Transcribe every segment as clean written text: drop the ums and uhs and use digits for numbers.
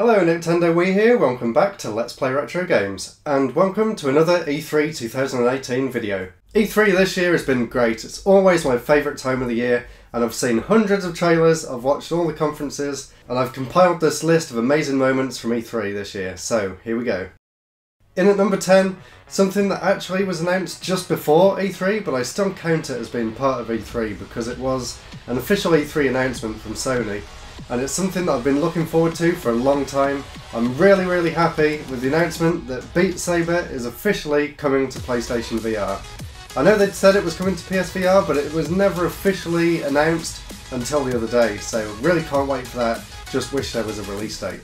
Hello Nintendo Wii here, welcome back to Let's Play Retro Games, and welcome to another E3 2018 video. E3 this year has been great, it's always my favourite time of the year, and I've seen hundreds of trailers, I've watched all the conferences, and I've compiled this list of amazing moments from E3 this year, so here we go. In at number 10, something that actually was announced just before E3, but I still count it as being part of E3 because it was an official E3 announcement from Sony. And it's something that I've been looking forward to for a long time. I'm really happy with the announcement that Beat Saber is officially coming to PlayStation VR. I know they'd said it was coming to PSVR, but it was never officially announced until the other day, so really can't wait for that, just wish there was a release date.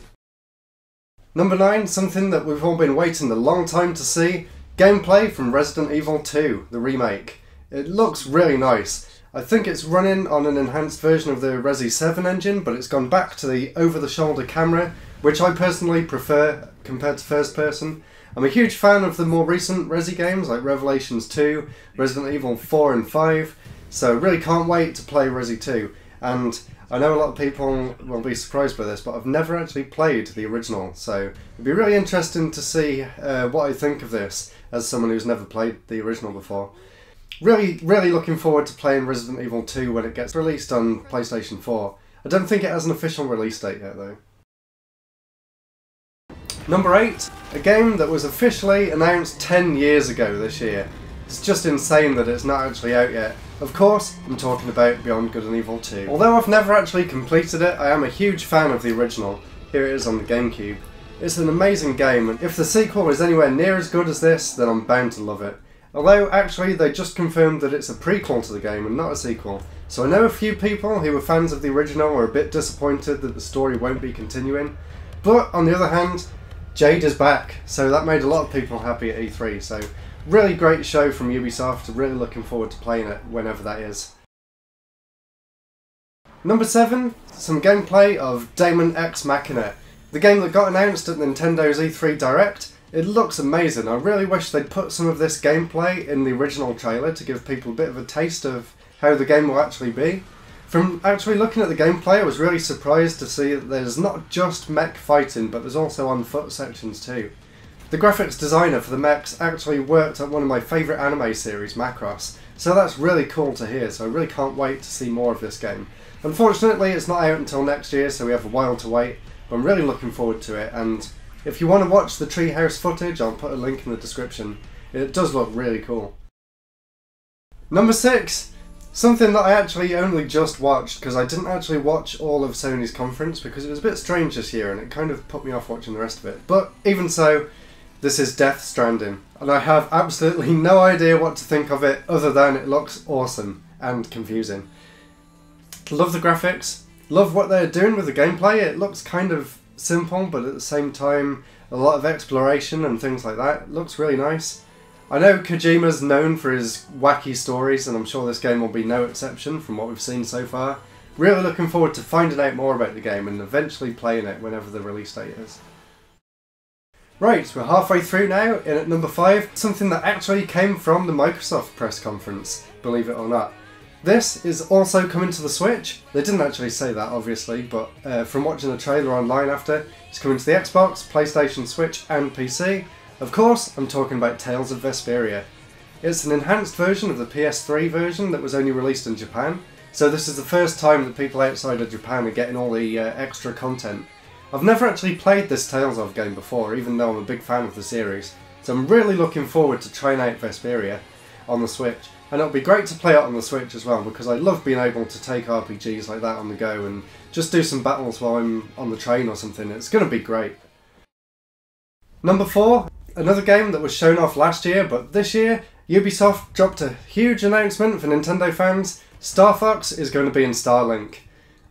Number 9, something that we've all been waiting a long time to see, gameplay from Resident Evil 2, the remake. It looks really nice. I think it's running on an enhanced version of the Resi 7 engine, but it's gone back to the over-the-shoulder camera, which I personally prefer compared to first person. I'm a huge fan of the more recent Resi games like Revelations 2, Resident Evil 4 and 5, so really can't wait to play Resi 2. And I know a lot of people will be surprised by this, but I've never actually played the original, so it'd be really interesting to see what I think of this as someone who's never played the original before. Really looking forward to playing Resident Evil 2 when it gets released on PlayStation 4. I don't think it has an official release date yet though. Number 8, a game that was officially announced 10 years ago this year. It's just insane that it's not actually out yet. Of course, I'm talking about Beyond Good and Evil 2. Although I've never actually completed it, I am a huge fan of the original. Here it is on the GameCube. It's an amazing game, and if the sequel is anywhere near as good as this, then I'm bound to love it. Although, actually, they just confirmed that it's a prequel to the game and not a sequel. So I know a few people who were fans of the original are a bit disappointed that the story won't be continuing. But, on the other hand, Jade is back, so that made a lot of people happy at E3. So, really great show from Ubisoft, really looking forward to playing it whenever that is. Number 7, some gameplay of Daemon X Machina, the game that got announced at Nintendo's E3 Direct. It looks amazing. I really wish they'd put some of this gameplay in the original trailer to give people a bit of a taste of how the game will actually be. From actually looking at the gameplay, I was really surprised to see that there's not just mech fighting, but there's also on foot sections too. The graphics designer for the mechs actually worked at one of my favourite anime series, Macross, so that's really cool to hear, so I really can't wait to see more of this game. Unfortunately, it's not out until next year, so we have a while to wait, but I'm really looking forward to it, and if you want to watch the treehouse footage, I'll put a link in the description. It does look really cool. Number 6, something that I actually only just watched, because I didn't actually watch all of Sony's conference because it was a bit strange this year and it kind of put me off watching the rest of it. But even so, this is Death Stranding, and I have absolutely no idea what to think of it other than it looks awesome and confusing. Love the graphics, love what they're doing with the gameplay. It looks kind of simple, but at the same time a lot of exploration and things like that. It looks really nice. I know Kojima's known for his wacky stories, and I'm sure this game will be no exception from what we've seen so far. Really looking forward to finding out more about the game and eventually playing it whenever the release date is. Right, we're halfway through now, and at number 5, something that actually came from the Microsoft press conference, believe it or not. This is also coming to the Switch. They didn't actually say that, obviously, but from watching the trailer online after, it's coming to the Xbox, PlayStation, Switch and PC. Of course, I'm talking about Tales of Vesperia. It's an enhanced version of the PS3 version that was only released in Japan, so this is the first time that people outside of Japan are getting all the extra content. I've never actually played this Tales of game before, even though I'm a big fan of the series, so I'm really looking forward to trying out Vesperia on the Switch. And it'll be great to play it on the Switch as well, because I love being able to take RPGs like that on the go and just do some battles while I'm on the train or something. It's going to be great. Number 4, another game that was shown off last year, but this year Ubisoft dropped a huge announcement for Nintendo fans. Star Fox is going to be in Starlink.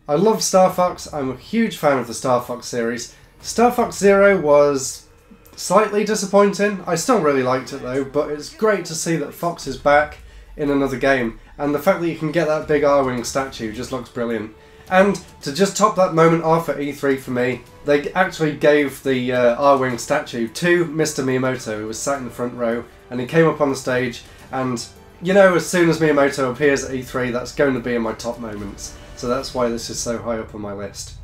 I love Star Fox, I'm a huge fan of the Star Fox series. Star Fox Zero was slightly disappointing. I still really liked it though, but it's great to see that Fox is back in another game, and the fact that you can get that big R-Wing statue just looks brilliant. And to just top that moment off at E3 for me, they actually gave the R-Wing statue to Mr. Miyamoto, who was sat in the front row, and he came up on the stage, and you know, as soon as Miyamoto appears at E3, that's going to be in my top moments. So that's why this is so high up on my list.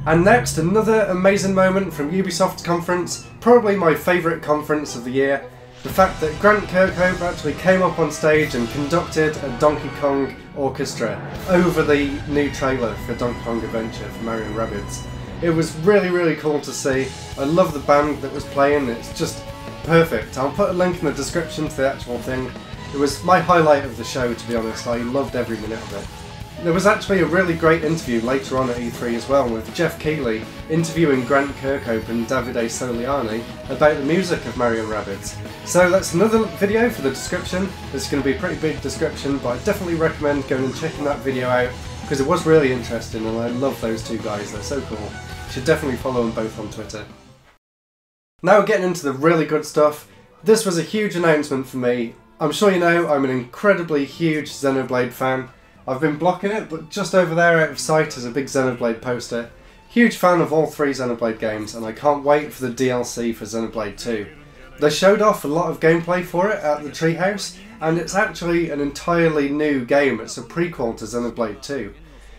And next, another amazing moment from Ubisoft's conference, probably my favourite conference of the year. The fact that Grant Kirkhope actually came up on stage and conducted a Donkey Kong orchestra over the new trailer for Donkey Kong Adventure for Mario and Rabbids. It was really cool to see. I love the band that was playing, it's just perfect. I'll put a link in the description to the actual thing. It was my highlight of the show, to be honest. I loved every minute of it. There was actually a really great interview later on at E3 as well, with Jeff Keighley interviewing Grant Kirkhope and Davide Soliani about the music of Mario and Rabbids. So that's another video for the description. It's going to be a pretty big description, but I definitely recommend going and checking that video out because it was really interesting and I love those two guys, they're so cool. You should definitely follow them both on Twitter. Now getting into the really good stuff. This was a huge announcement for me. I'm sure you know I'm an incredibly huge Xenoblade fan. I've been blocking it, but just over there out of sight is a big Xenoblade poster. Huge fan of all three Xenoblade games, and I can't wait for the DLC for Xenoblade 2. They showed off a lot of gameplay for it at the Treehouse, and it's actually an entirely new game. It's a prequel to Xenoblade 2.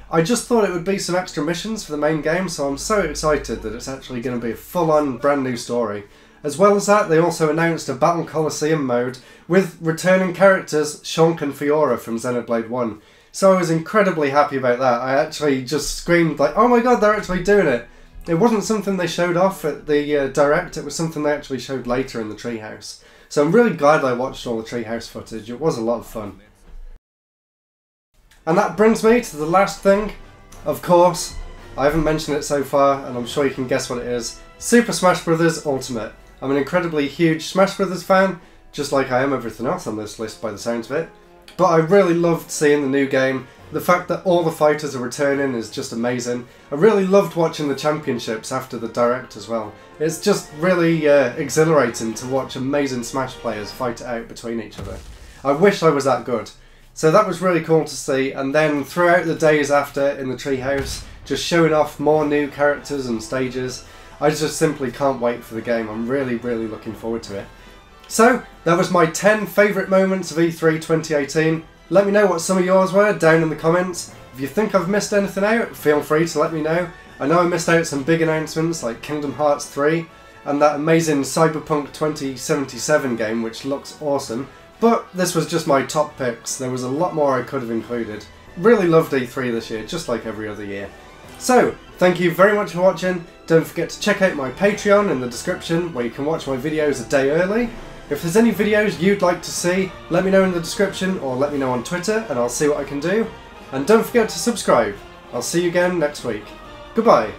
I just thought it would be some extra missions for the main game, so I'm so excited that it's actually going to be a full-on brand new story. As well as that, they also announced a Battle Coliseum mode with returning characters Shonk and Fiora from Xenoblade 1. So I was incredibly happy about that. I actually just screamed like, oh my god, they're actually doing it! It wasn't something they showed off at the Direct, it was something they actually showed later in the Treehouse. So I'm really glad I watched all the Treehouse footage, it was a lot of fun. And that brings me to the last thing. Of course, I haven't mentioned it so far, and I'm sure you can guess what it is. Super Smash Bros. Ultimate. I'm an incredibly huge Smash Bros. Fan, just like I am everything else on this list by the sounds of it. But I really loved seeing the new game. The fact that all the fighters are returning is just amazing. I really loved watching the championships after the Direct as well. It's just really exhilarating to watch amazing Smash players fight it out between each other. I wish I was that good. So that was really cool to see, and then throughout the days after in the Treehouse, just showing off more new characters and stages. I just simply can't wait for the game. I'm really looking forward to it. So, that was my 10 favourite moments of E3 2018. Let me know what some of yours were down in the comments. If you think I've missed anything out, feel free to let me know. I know I missed out some big announcements like Kingdom Hearts 3 and that amazing Cyberpunk 2077 game which looks awesome, but this was just my top picks. There was a lot more I could have included. Really loved E3 this year, just like every other year. So, thank you very much for watching. Don't forget to check out my Patreon in the description where you can watch my videos a day early. If there's any videos you'd like to see, let me know in the description or let me know on Twitter and I'll see what I can do. And don't forget to subscribe. I'll see you again next week. Goodbye.